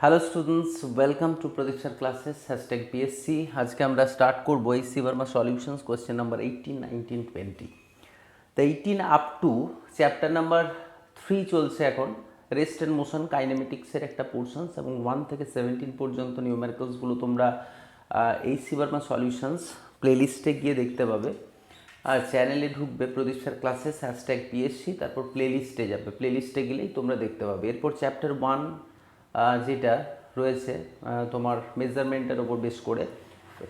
Hello students, welcome to প্রদীক্ষার classes hashtag BSc. আজকে আমরা স্টার্ট করবো এই C Verma solutions question number 18, 19, 20। তো 18 আপ টু চ্যাপ্টার নাম্বার 3 চলছে এখন, রেস্ট অ্যান্ড মোশন কাইনেমেটিক্সের একটা পোর্শনস, এবং 1 থেকে 17 পর্যন্ত নিউমেরিক্যালসগুলো তোমরা এই সি ভার্মা সলিউশনস প্লেলিস্টে গিয়ে দেখতে পাবে। আর চ্যানেলে ঢুকবে প্রদীক্ষার ক্লাসেস হ্যাশট্যাগ বিএসসি, তারপর প্লেলিস্টে যাবে, প্লেলিস্টে গেলেই তোমরা দেখতে পাবে। এরপর চ্যাপ্টার 1 যেটা রয়েছে তোমার মেজারমেন্টের ওপর বেস করে,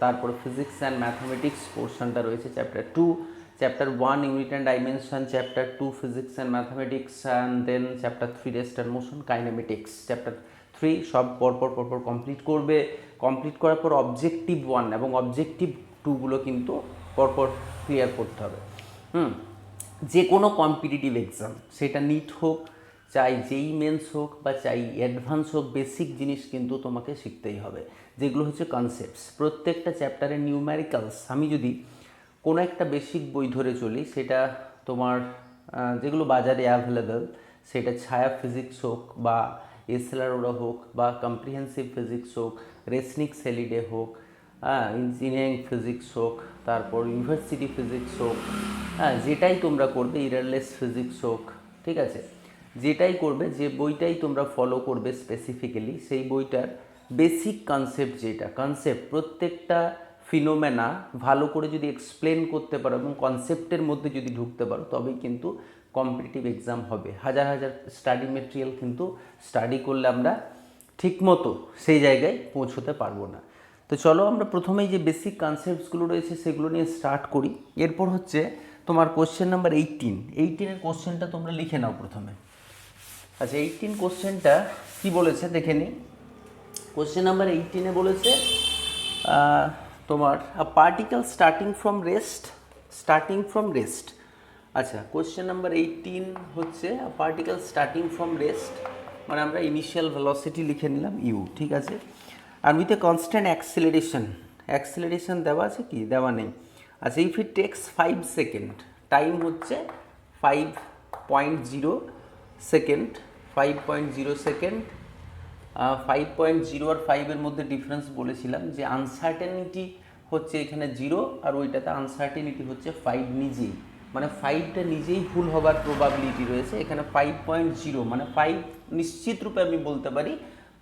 তারপর ফিজিক্স অ্যান্ড ম্যাথমেটিক্স পোর্শনটা রয়েছে chapter 2, chapter 1 unit and dimension, chapter 2 physics and mathematics, and then chapter 3 rest and motion kinematics. Chapter 3 সব পরপর কমপ্লিট করবে। কমপ্লিট করার পর অবজেক্টিভ 1 এবং অবজেক্টিভ 2গুলো কিন্তু পরপর ক্লিয়ার করতে হবে। যে কোনো কম্পিটিটিভ এক্সাম, সেটা নিট হোক, চাই যেই মেন্স হোক বা চাই অ্যাডভান্স হোক, বেসিক জিনিস কিন্তু তোমাকে শিখতেই হবে, যেগুলো হচ্ছে কনসেপ্টস। প্রত্যেকটা চ্যাপ্টারের নিউম্যারিক্যালস, আমি যদি কোনো একটা বেসিক বই ধরে চলি, সেটা তোমার যেগুলো বাজারে অ্যাভেলেবেল, সেটা ছায়া ফিজিক্স হোক বা এসএলআরওরা হোক বা কম্প্রিহেন্সিভ ফিজিক্স হোক, রেসনিক সেলিডে হোক, ইঞ্জিনিয়ারিং ফিজিক্স হোক, তারপর ইউনিভার্সিটি ফিজিক্স হোক, যেটাই তোমরা করবে, ইরারলেস ফিজিক্স হোক, ঠিক আছে, যেটাই করবে, যে বইটাই তোমরা ফলো করবে স্পেসিফিক্যালি, সেই বইটার বেসিক কনসেপ্ট, যেটা কনসেপ্ট প্রত্যেকটা ফিনোমেনা ভালো করে যদি এক্সপ্লেন করতে পারো এবং কনসেপ্টের মধ্যে যদি ঢুকতে পারো, তবেই কিন্তু কম্পিটিটিভ এক্সাম হবে। হাজার হাজার স্টাডি মেটেরিয়াল কিন্তু স্টাডি করলে আমরা ঠিকমতো সেই জায়গায় পৌঁছতে পারবো না। তো চলো আমরা প্রথমেই যে বেসিক কনসেপ্টসগুলো রয়েছে সেগুলো নিয়ে স্টার্ট করি। এরপর হচ্ছে তোমার কোশ্চেন নাম্বার 18 কোশ্চেনটা তোমরা লিখে নাও প্রথমে। আচ্ছা, 18 কোশ্চেনটা কী বলেছে দেখে নিই। কোশ্চেন নাম্বার 18 বলেছে তোমার পার্টিকেল স্টার্টিং ফ্রম রেস্ট। আচ্ছা, কোশ্চেন নাম্বার 18 হচ্ছে পার্টিকেল স্টার্টিং ফ্রম রেস্ট, মানে আমরা ইনিশিয়াল ভেলোসিটি লিখে নিলাম ইউ, ঠিক আছে। আর উইথ এ কনস্ট্যান্ট অ্যাক্সিলারেশন দেওয়া আছে কি? দেওয়া নেই। আচ্ছা, if it takes 5 second, time হচ্ছে 5.0 সেকেন্ড, 5.0 সেকেন্ড। 5.0 আর 5-এর মধ্যে ডিফারেন্স বলেছিলাম যে আনসার্টেনিটি হচ্ছে এখানে 0, আর ওইটাতে আনসার্টেনিটি হচ্ছে 5 নিজেই, মানে 5টা নিজেই ভুল হবার প্রবাবিলিটি রয়েছে। এখানে 5.0 মানে 5 নিশ্চিত রূপে আমি বলতে পারি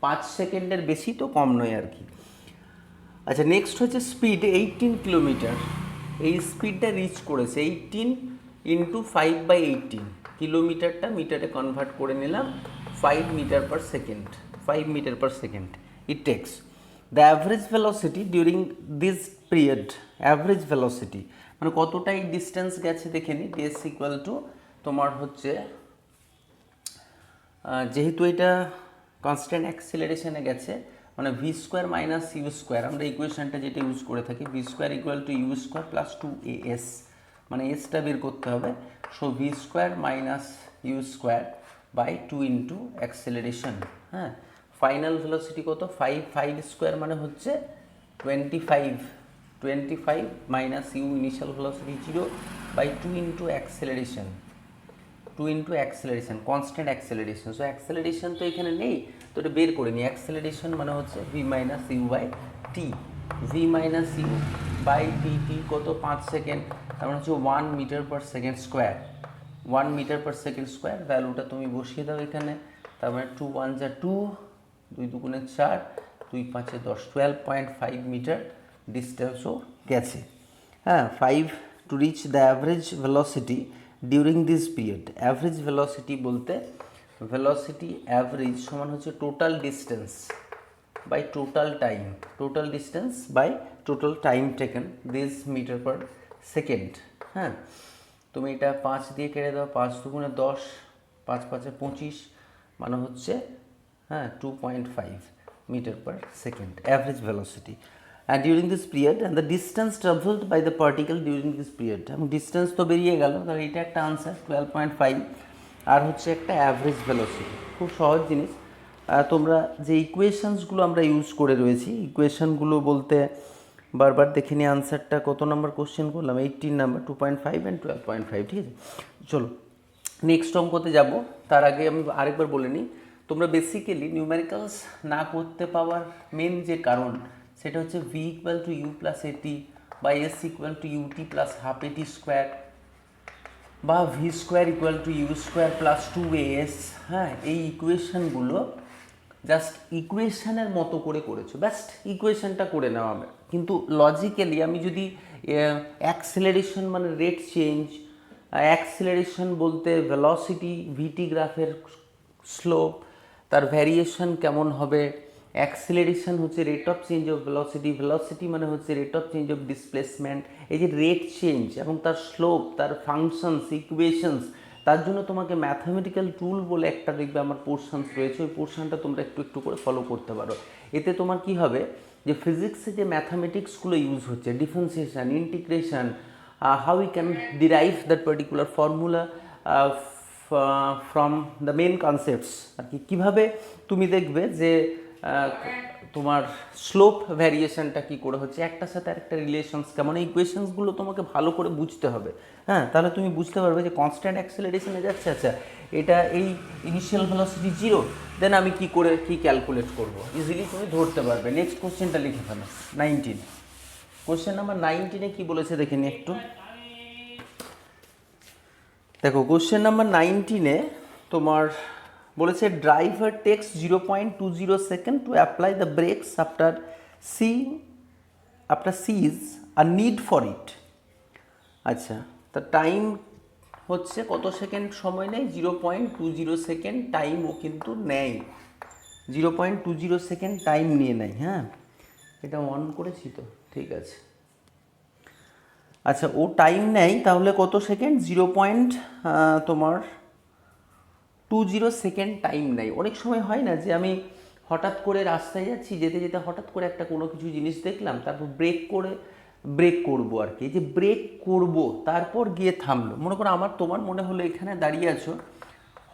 5 সেকেন্ডের বেশি তো কম নয় আর কি। আচ্ছা, নেক্সট হচ্ছে স্পিড 18 কিলোমিটার। এই স্পিডটা রিচ করেছে 18 ইন্টু 5/18, কিলোমিটারটা মিটারে কনভার্ট করে নিলাম, 5 metre per second, 5 metre per second it takes. The average velocity during this period, average velocity মানে কতটাই ডিস্টেন্স গেছে দেখে নিই। ডিএস ইকুয়াল টু তোমার হচ্ছে, যেহেতু এটা কনস্ট্যান্ট অ্যাক্সিলারেশনে গেছে, মানে V square minus U square, আমরা ইকুয়েশনটা যেটা ইউজ করে থাকি, V square equal to U square plus 2as, মানে এসটা বের করতে হবে। So V square minus U square by 2 into acceleration. হ্যাঁ, ফাইনাল ভেলোসিটি কত? 5 স্কোয়ার মানে হচ্ছে 25 minus U initial velocity 0 by 2 into acceleration, 2 into acceleration, constant acceleration. So acceleration তো এখানে নেই, তো এটা বের করে নিই। অ্যাক্সেলারেশন মানে হচ্ছে v minus u by t, v minus u by t, t কত? 5 সেকেন্ড, তার মানে হচ্ছে 1 metre per second square, 1 metre per second square. ভ্যালুটা তুমি বসিয়ে দাও এখানে, তার মানে 2 1 যা 2, 2 2 4, 2 5 10, 12.5 মিটার ডিস্টেন্সও গেছে। হ্যাঁ, 5 to reach the average velocity during this period. Average velocity বলতে ভেলোসিটি অ্যাভারেজ সমান হচ্ছে total distance by total time, total distance by total time taken, this metre per second. হ্যাঁ, তুমি এটা 5 দিয়ে কেটে দাও, 5 2 10, 5 5 25, মানে হচ্ছে 2.5 metre per second average velocity. And during this period, and the distance traveled by the particle during this period, এবং distance তো বেরিয়ে গেল, তাহলে এটা একটা আনসার 12.5, আর হচ্ছে একটা অ্যাভারেজ ভেলোসিটি। খুব সহজ জিনিস। তোমরা যে ইকুয়েশনসগুলো আমরা ইউজ করে রয়েছি, ইকুয়েশনগুলো বলতে বারবার দেখে নিয়ে আনসারটা কত নম্বর কোশ্চেন করলাম, 18 নাম্বার, 2.5 অ্যান্ড 12.5, ঠিক আছে। চলো নেক্সট অঙ্কতে যাব। তার আগে আমি আরেকবার বলে নিই, তোমরা বেসিক্যালি নিউমেরিক্যালস না করতে পাওয়ার মেন যে কারণ সেটা হচ্ছে V equal to U plus A T বা S equal to U T plus half A T square বা V square equal to U square plus 2as। হ্যাঁ, এই ইকুয়েশনগুলো জাস্ট ইকুয়েশনের মতো করে করেছো, ব্যাস্ট ইকুয়েশনটা করে নেওয়া হবে। কিন্তু লজিক্যালি আমি যদি অ্যাক্সেলারেশন মানে রেট চেঞ্জ, অ্যাক্সেলারেশন বলতে ভেলোসিটি, ভিটি গ্রাফের স্লোপ, তার ভ্যারিয়েশন কেমন হবে, অ্যাক্সেলারেশন হচ্ছে rate of change of velocity, velocity মানে হচ্ছে rate of change of displacement, এই যে রেট চেঞ্জ এবং তার স্লোপ, তার ফাংশনস, ইকুয়েশনস, তার জন্য তোমাকে ম্যাথামেটিক্যাল টুল বলে একটা দেখবে আমার পোর্শনস রয়েছে, ওই পোর্শনটা তোমরা একটু একটু করে ফলো করতে পারো। এতে তোমার কি হবে যে ফিজিক্সে যে ম্যাথামেটিক্সগুলো ইউজ হচ্ছে, differentiation, integration, how we can derive that particular formula from the main concepts আর কি, কীভাবে তুমি দেখবে যে তোমার স্লোপ ভ্যারিয়েশনটা কী করে হচ্ছে, একটার সাথে আরেকটা রিলেশনস কেমন, এই ইকুয়েশনসগুলো তোমাকে ভালো করে বুঝতে হবে। হ্যাঁ, তাহলে তুমি বুঝতে পারবে যে কনস্ট্যান্ট অ্যাক্সেলারেশনে যাচ্ছে, আচ্ছা এটা এই ইনিশিয়াল ভেলোসিটি 0, দেন আমি কি করে কি ক্যালকুলেট করব, ইজিলি তুমি ধরতে পারবে। নেক্সট কোশ্চেনটা লিখে ফেলো 19। কোশ্চেন নাম্বার 19-এ কী বলেছে দেখে নি একটু দেখো। কোশ্চেন নাম্বার 19-এ তোমার বলেছে driver takes 0.20 second to apply the brakes after sees a need for it. আচ্ছা, তা টাইম হচ্ছে কত সেকেন্ড সময় নেয়, 0.20 সেকেন্ড টাইম ও কিন্তু নেয়, 0.20 সেকেন্ড টাইম নিয়ে নেয়। হ্যাঁ, এটা অন করেছি তো, ঠিক আছে। আচ্ছা, ও টাইম নেয় তাহলে কত সেকেন্ড, তোমার 20 সেকেন্ড টাইম নেয়। অনেক সময় হয় না যে আমি হঠাৎ করে রাস্তায় যাচ্ছি, যেতে যেতে হঠাৎ করে একটা কোনো কিছু জিনিস দেখলাম, তারপর ব্রেক করবো আর কি, যে ব্রেক করব তারপর গিয়ে থামলো। মনে করো তোমার মনে হলো এখানে দাঁড়িয়ে আছো,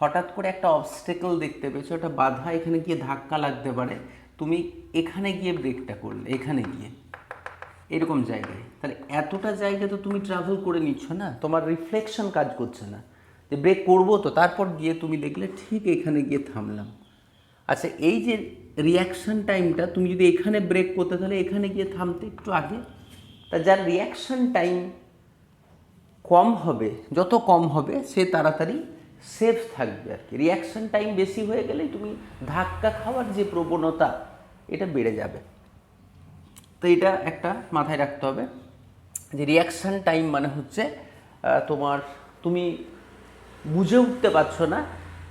হঠাৎ করে একটা অবস্টেকল দেখতে পেয়েছো, একটা বাধা, এখানে গিয়ে ধাক্কা লাগতে পারে, তুমি এখানে গিয়ে ব্রেকটা করলে, এখানে গিয়ে এরকম জায়গায়, তাহলে এতটা জায়গা তো তুমি ট্রাভেল করে নিচ্ছ না, তোমার রিফ্লেকশন কাজ করছে না যে ব্রেক করবো তো, তারপর গিয়ে তুমি দেখলে ঠিক এখানে গিয়ে থামলাম। আচ্ছা, এই যে রিয়াকশান টাইমটা, তুমি যদি এখানে ব্রেক করতে তাহলে এখানে গিয়ে থামতে একটু আগে, তা যার রিয়াকশান টাইম কম হবে, যত কম হবে সে তাড়াতাড়ি সেফ থাকবে আর কি। রিয়াকশান টাইম বেশি হয়ে গেলেই তুমি ধাক্কা খাওয়ার যে প্রবণতা এটা বেড়ে যাবে। তো এটা একটা মাথায় রাখতে হবে যে রিয়াকশান টাইম মানে হচ্ছে তুমি বুঝে উঠতে পারছো না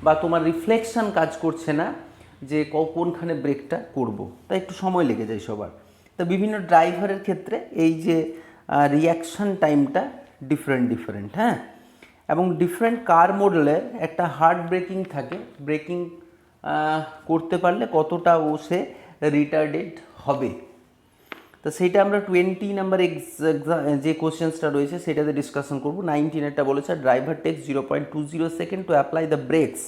বা তোমার রিফ্লেকশান কাজ করছে না যে কোনখানে ব্রেকটা করব, তাই একটু সময় লেগে যায় সবার। তো বিভিন্ন ড্রাইভারের ক্ষেত্রে এই যে রিয়াকশান টাইমটা ডিফারেন্ট। হ্যাঁ, এবং ডিফারেন্ট কার মডেলের একটা হার্ড ব্রেকিং থাকে, ব্রেকিং করতে পারলে কতটা ও সে রিটার্ডেড হবে। তো সেইটা আমরা 20 নাম্বার যে কোশ্চেন্সটা রয়েছে সেটাতে ডিসকাশন করবো। 19-এরটা বলেছে driver takes 0.20 second to apply the brakes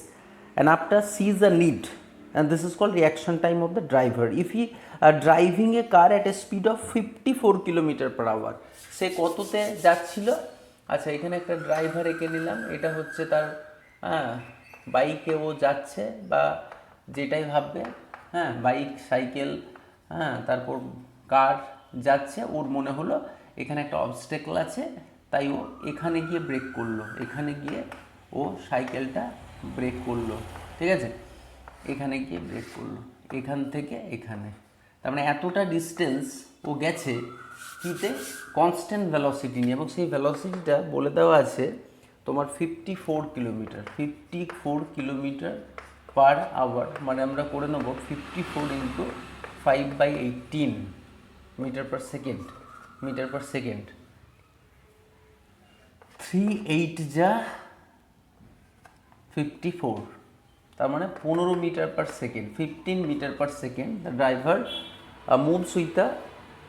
and after sees a need and this is called reaction time of the driver if he driving a car at a speed of 54 km/h। সে কততে যাচ্ছিল, আচ্ছা এখানে একটা driver এঁকে নিলাম, এটা হচ্ছে তার বাইকে ও যাচ্ছে বা যেটাই ভাববে, হ্যাঁ বাইক, সাইকেল, হ্যাঁ তারপর কার যাচ্ছে, ওর মনে হলো এখানে একটা অবস্টেকল আছে, তাই ও এখানে গিয়ে ব্রেক করলো, এখানে গিয়ে ও সাইকেলটা ব্রেক করলো, ঠিক আছে, এখানে গিয়ে ব্রেক করলো, এখান থেকে এখানে, তার মানে এতটা ডিস্টেন্স ও গেছে কিতে, কনস্ট্যান্ট ভেলোসিটি নিয়ে, এবং সেই ভেলোসিটিটা বলে দেওয়া আছে তোমার 54 কিলোমিটার, 54 km/h, মানে আমরা করে নেবো 54 × 5/18 মিটার পার সেকেন্ড, 3/8 যা 54, তার মানে 15 metre per second, 15 metre per second. The driver moves with the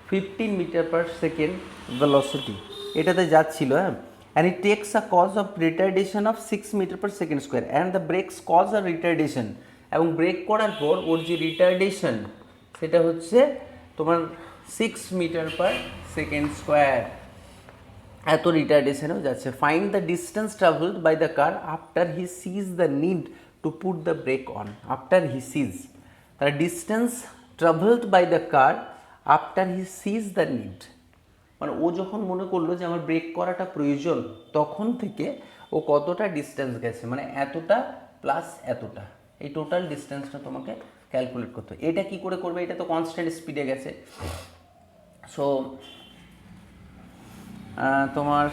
15 metre per second velocity, এটাতে যাচ্ছিল। হ্যাঁ, and it takes a cause of retardation of 6 metre per second square and the brakes cause a retardation, এবং brake করার পর ওর যে retardation সেটা হচ্ছে তোমার 6 মিটার পার সেকেন্ড স্কোয়ার, এত রিটার্ডেশনেও যাচ্ছে। Find the distance travelled by the car after he sees the need to put the brake on after he sees the distance traveled by the car after he sees the need. মানে ও যখন মনে করলো যে আমার break করাটা প্রয়োজন, তখন থেকে ও কতটা ডিস্টেন্স গেছে, মানে এতটা প্লাস এতটা, এই টোটাল ডিস্টেন্সটা তোমাকে ক্যালকুলেট করতে হবে। এটা কি করে করবে, এটা তো কনস্ট্যান্ট স্পিডে গেছে। সো তোমার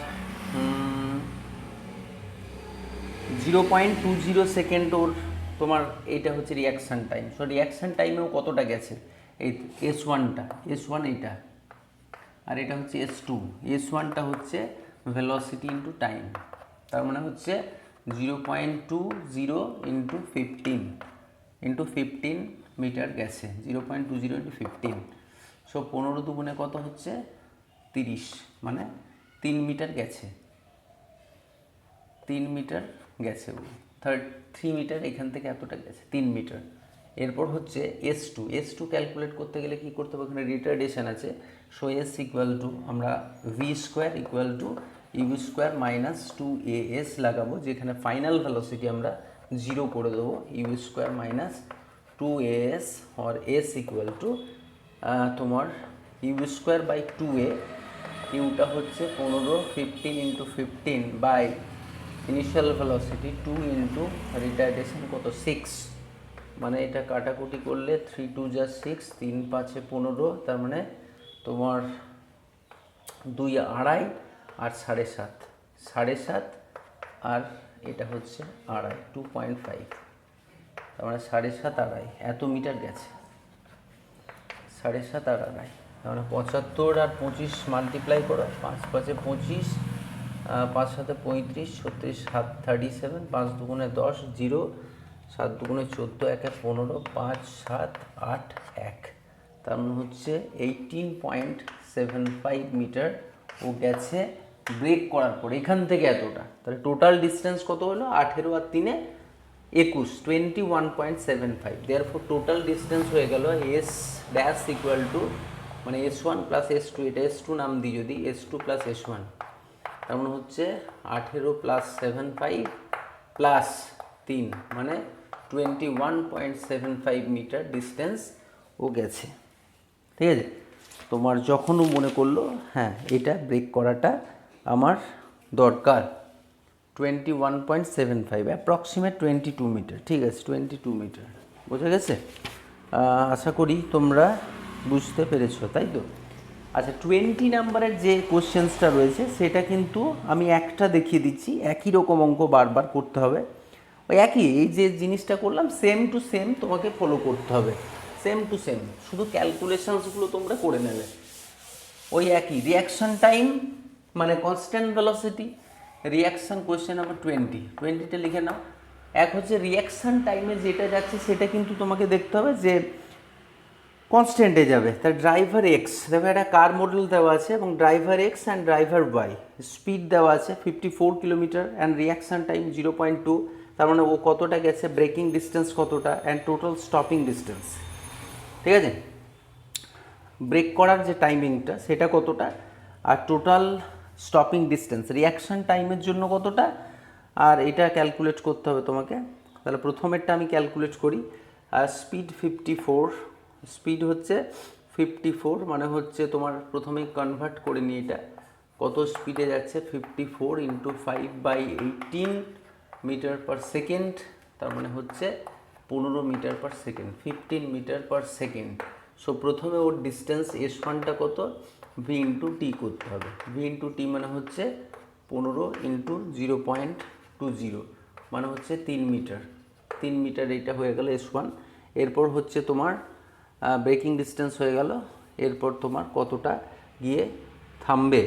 0.20 সেকেন্ড ওর তোমার এইটা হচ্ছে রিয়াকশান টাইম। সো রিয়াকশান টাইমেও কতটা গেছে, এই S1টা, S1 এইটা, আর এটা হচ্ছে S2। S1টা হচ্ছে ভেলোসিটি ইন্টু টাইম, তার মানে হচ্ছে 0.20 ইন্টু 15 মিটার গেছে, 0.20 ইন্টু 15। সো 15 দুগুণে কত হচ্ছে 30, মানে 3 মিটার গেছে, 3 মিটার গেছে, 3 মিটার এখান থেকে এতটা গেছে, 3 মিটার। এরপর হচ্ছে S2 ক্যালকুলেট করতে গেলে কী করতে হবে, ওখানে রিটার্ডেশন আছে। সো S ইকুয়াল টু আমরা V² equal to U² minus 2AS লাগাবো, যেখানে ফাইনাল ভেলোসিটি আমরা 0 করে দেবো, U² মাইনাস 2AS, আর S ইকুয়াল টু তোমার U² বাই 2A, ইউটা হচ্ছে 15 into 15 by initial velocity 2 into retardation কত 6, মানে এটা কাটাকুটি করলে 3 2 যা 6, 3 5 15, তার মানে তোমার 2 2.5 আর 7.5, আর এটা হচ্ছে 2.5, 2.5, তার মানে 7.5 2.5 এত মিটার গেছে, 7.5 আর 2.5, তার মানে 75 আর 25 মাল্টিপ্লাই করো, 5 5 25, 5 7 35, 36 7 37, 5 দুগুণে 10, 0, 7 দুগুণে 14, 1 15, 5 7 8 1, তার মানে হচ্ছে 18.75 মিটার ও গেছে ব্রেক করার পর এখান থেকে এতটা। তাহলে টোটাল ডিস্টেন্স কত হলো, 18 আর 3 21, 21.75। দেয়ারফর টোটাল ডিস্টেন্স হয়ে গেল S ড্যাশ ইকুয়াল টু, মানে S1 প্লাস S2, এটা S2 নাম দিই যদি, S2 প্লাস S1, তার মানে হচ্ছে 18 প্লাস 75 প্লাস 3, মানে 21.75 মিটার ডিস্টেন্স ও গেছে। ঠিক আছে, তোমার যখনও মনে করলো হ্যাঁ এটা ব্রেক করাটা আমার দরকার, 21.75 অ্যাপ্রক্সিমেট 22 মিটার। ঠিক আছে, 22 মিটার বোঝা গেছে। আশা করি তোমরা বুঝতে পেরেছো, তাই তো? আচ্ছা, 20 নাম্বারের যে কোশ্চেন্সটা রয়েছে সেটা কিন্তু আমি একটা দেখিয়ে দিচ্ছি, একই রকম অঙ্ক বারবার করতে হবে, ওই একই এই যে জিনিসটা করলাম সেম টু সেম তোমাকে ফলো করতে হবে, সেম টু সেম, শুধু ক্যালকুলেশনসগুলো তোমরা করে নেবে। ওই একই রিয়াকশান টাইম মানে constant velocity, reaction question number 20টা লিখে নাও। এক হচ্ছে রিয়াকশান টাইমে যেটা যাচ্ছে সেটা কিন্তু তোমাকে দেখতে হবে যে কনস্ট্যান্টে যাবে, তার ড্রাইভার এক্স, দেখো একটা কার মডেল দেওয়া আছে এবং driver X and driver Y, speed দেওয়া আছে 54 কিলোমিটার অ্যান্ড রিয়াকশান টাইম 0.2, তার মানে ও কতটা গেছে, ব্রেকিং ডিস্টেন্স কতটা, অ্যান্ড টোটাল স্টপিং ডিস্টেন্স। ঠিক আছে, ব্রেক করার যে টাইমিংটা সেটা কতটা, আর টোটাল স্টপিং ডিস্টেন্স রিয়াকশান টাইমের জন্য কতটা, আর এটা ক্যালকুলেট করতে হবে তোমাকে। তাহলে প্রথমেরটা আমি ক্যালকুলেট করি, আর স্পিড 54, স্পিড হচ্ছে 54, মানে হচ্ছে তোমার প্রথমে কনভার্ট করে নিই এটা কত স্পিডে যাচ্ছে, 54 ইন্টু 5/18 মিটার পার সেকেন্ড, তার মানে হচ্ছে 15 metre per second, 15 metre per second. So প্রথমে ওর ডিস্টেন্স S1টা কত, V ইন্টু টি করতে হবে, V ইন্টু টি মানে হচ্ছে 15 ইন্টু 0.20, মানে হচ্ছে 3 মিটার, 3 মিটার এইটা হয়ে গেল S1। এরপর হচ্ছে তোমার ব্রেকিং ডিস্টেন্স হয়ে গেল, এরপর তোমার কতটা গিয়ে থামবে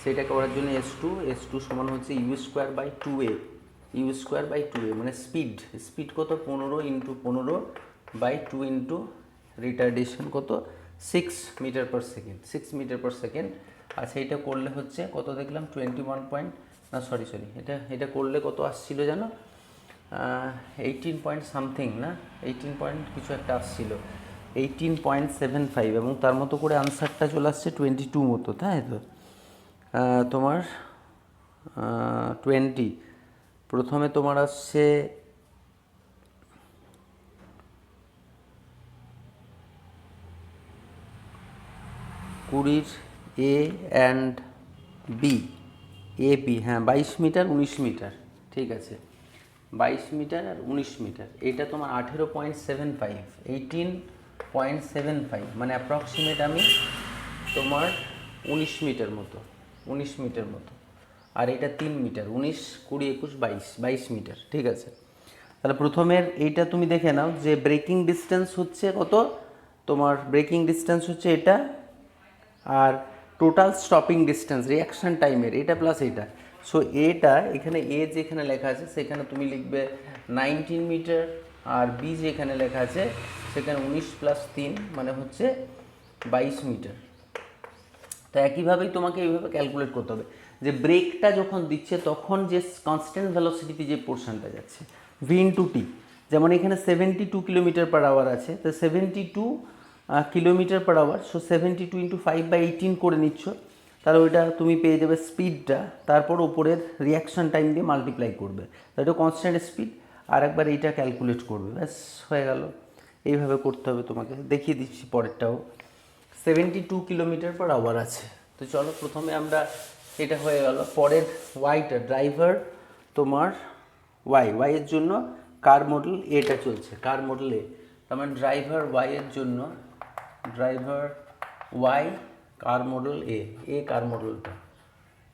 সেটা করার জন্য S2 সমান হচ্ছে U² by 2A, U² by 2A, মানে স্পিড কত 15 ইন্টু 15 বাই 2 ইন্টু রিটার্ডেশন কত 6 metre per second, 6 metre per second. আর সেইটা করলে হচ্ছে কত দেখলাম 21 পয়েন্ট, না সরি এটা করলে কত আসছিল জানো, 18 পয়েন্ট সামথিং, না 18 পয়েন্ট কিছু একটা আসছিল, 18.75, এবং তার মতো করে আনসারটা চলে আসছে 22 মতো, তাই তো? তোমার 20 প্রথমে তোমার আসছে কুড়ির এ অ্যান্ড বি, এ বি, হ্যাঁ 22 মিটার 19 মিটার, ঠিক আছে 22 মিটার আর 19 মিটার, এটা তোমার 18.75, 18.75 মানে অ্যাপ্রক্সিমেট আমি তোমার 19 মিটার মতো, 19 মিটার মতো, আর এটা 3 মিটার, 19 20 21 22, 22 মিটার, ঠিক আছে। তাহলে প্রথমের এইটা তুমি দেখে নাও যে ব্রেকিং ডিস্টেন্স হচ্ছে কত, তোমার ব্রেকিং ডিস্টেন্স হচ্ছে এটা, আর টোটাল স্টপিং ডিস্টেন্স রিয়াকশান টাইমের এটা প্লাস এইটা। সো এটা এখানে এ যেখানে লেখা আছে সেখানে তুমি লিখবে 19 মিটার, আর বি যেখানে লেখা আছে সেখানে 19 প্লাস 3 মানে হচ্ছে 22 মিটার। তো একইভাবেই তোমাকে এইভাবে ক্যালকুলেট করতে হবে যে ব্রেকটা যখন দিচ্ছে তখন যে কনস্ট্যান্ট ভেলোসিটিতে যে পোর্শনটা যাচ্ছে ভি ইন্টু টি, যেমন এখানে 72 কিলোমিটার পার আওয়ার আছে, তো 72 kilometre per hour, so 72 into 5/18 করে নিচ্ছ, তাহলে ওইটা তুমি পেয়ে যাবে স্পিডটা, তারপর ওপরের রিয়াকশান টাইম দিয়ে মাল্টিপ্লাই করবে, তো এটা কনস্ট্যান্ট স্পিড, আর একবার এইটা ক্যালকুলেট করবে, ব্যাস হয়ে গেল। এইভাবে করতে হবে তোমাকে, দেখিয়ে দিচ্ছি পরেরটাও। 72 কিলোমিটার পার আওয়ার আছে, তো চলো প্রথমে আমরা, এটা হয়ে গেল। পরের ওয়াইটা ড্রাইভার তোমার ওয়াইয়ের জন্য কার মডেল এটা চলছে, কার মডেল এ, তার মানে ড্রাইভার ওয়াইয়ের জন্য ড্রাইভার ওয়াই কার মডেল এ কার মডেলটা,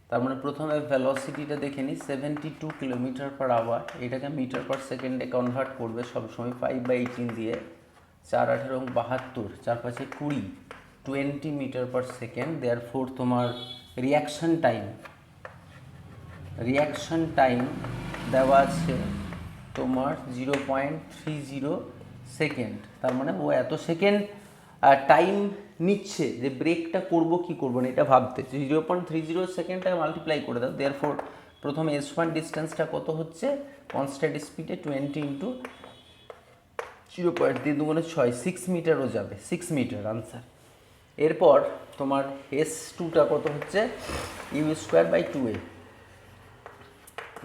তার মানে প্রথমে ভেলোসিটিটা দেখে নিই 72 কিলোমিটার পার আওয়ার, এটাকে মিটার পার সেকেন্ডে কনভার্ট করবে সবসময় 5/18 দিয়ে, 4 18 72, 4 5 20, 20 মিটার পার সেকেন্ড, দেয়ারফোর তোমার রিয়াকশান টাইম দেওয়া আছে তোমার 0.30 সেকেন্ড, তার মানে ও এত সেকেন্ড টাইম নিচ্ছে যে ব্রেকটা করবো কি করবো না এটা ভাবতে, 0.30 সেকেন্ডটাকে মাল্টিপ্লাই করে দাও, দেয়ারফোর প্রথমে S1 ডিস্টেন্সটা কত হচ্ছে কনস্ট্যান্ট স্পিডে 20 ইন্টু 0.3 × 6 মিটারও যাবে, 6 মিটার আনসার। এরপর তোমার S2টা কত হচ্ছে u²/2a,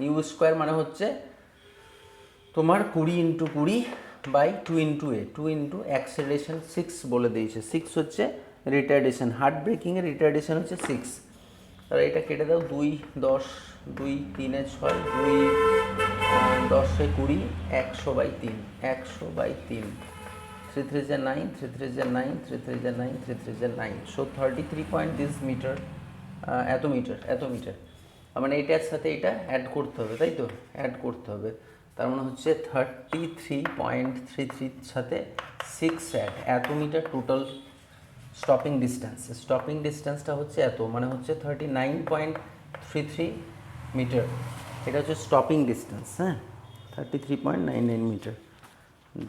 u² মানে হচ্ছে তোমার 20 ইন্টু 20/2 ইন্টু এ, 2 ইন্টু অ্যাক্সেলারেশন 6 বলে দিয়েছে, 6 হচ্ছে রিটার্ডেশন, হার্ট ব্রেকিংয়ের রিটার্ডেশন হচ্ছে 6, তাহলে এটা কেটে দাও, 2 10, 2 3 6, 2 10 20, 100/3, 100/3, 3 3 9, 3 3 9, 3 3 9, 3 3 9, সো 33 পয়েন্ট দিস মিটার, এত মিটার, মানে এটার সাথে এটা অ্যাড করতে হবে, তাই তো অ্যাড করতে হবে, তার মানে হচ্ছে 33.33 সাথে 6 অ্যাড, এত মিটার টোটাল স্টপিং ডিস্টেন্সটা হচ্ছে এত, মানে হচ্ছে 39.33 মিটার, এটা হচ্ছে স্টপিং ডিস্টেন্স, হ্যাঁ 33.99 মিটার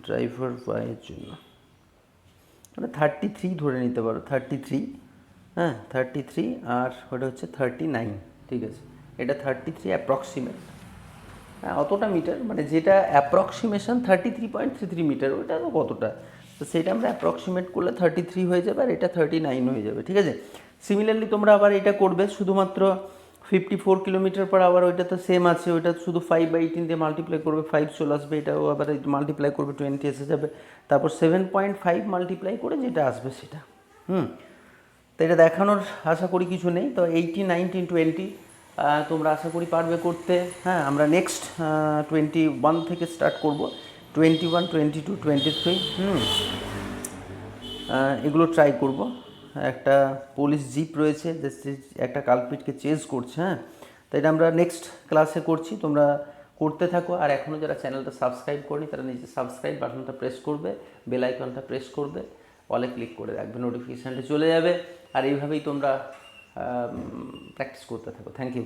ড্রাইভার ওয়াইয়ের জন্য, মানে 33 ধরে নিতে পারো, 33, হ্যাঁ 33, আর ওটা হচ্ছে 39, ঠিক আছে, এটা 33 অ্যাপ্রক্সিমেট, হ্যাঁ অতটা মিটার, মানে যেটা অ্যাপ্রক্সিমেশন 33.33 মিটার, ওইটা তো কতটা, তো সেটা আমরা অ্যাপ্রক্সিমেট করলে 33 হয়ে যাবে, আর এটা 39 হয়ে যাবে, ঠিক আছে। সিমিলারলি তোমরা আবার এটা করবে, শুধুমাত্র 54 কিলোমিটার পার আওয়ার, ওইটা তো সেম আছে, ওইটা শুধু 5/18 দিয়ে মাল্টিপ্লাই করবে, 5 চলে আসবে, এটাও আবার মাল্টিপ্লাই করবে 20 এসে যাবে, তারপর 7.5 মাল্টিপ্লাই করে যেটা আসবে সেটা, তো এটা দেখানোর আশা করি কিছু নেই। তো 18 19 20 তোমরা আশা করি পারবে করতে, হ্যাঁ আমরা নেক্সট 21 থেকে স্টার্ট করব, 21 22 23, এগুলো ট্রাই করব। একটা পুলিশ জিপ রয়েছে যে একটা কালপিটকে চেজ করছে, হ্যাঁ তো এটা আমরা নেক্সট ক্লাসে করছি, তোমরা করতে থাকো, আর এখনও যারা চ্যানেলটা সাবস্ক্রাইব করেনি তারা নিজে সাবস্ক্রাইব বাটনটা প্রেস করবে, বেল আইকনটা প্রেস করবে, অলে ক্লিক করে রাখবে, নোটিফিকেশানটা চলে যাবে, আর এইভাবেই তোমরা প্র্যাকটিস করতে থাকো। Thank you.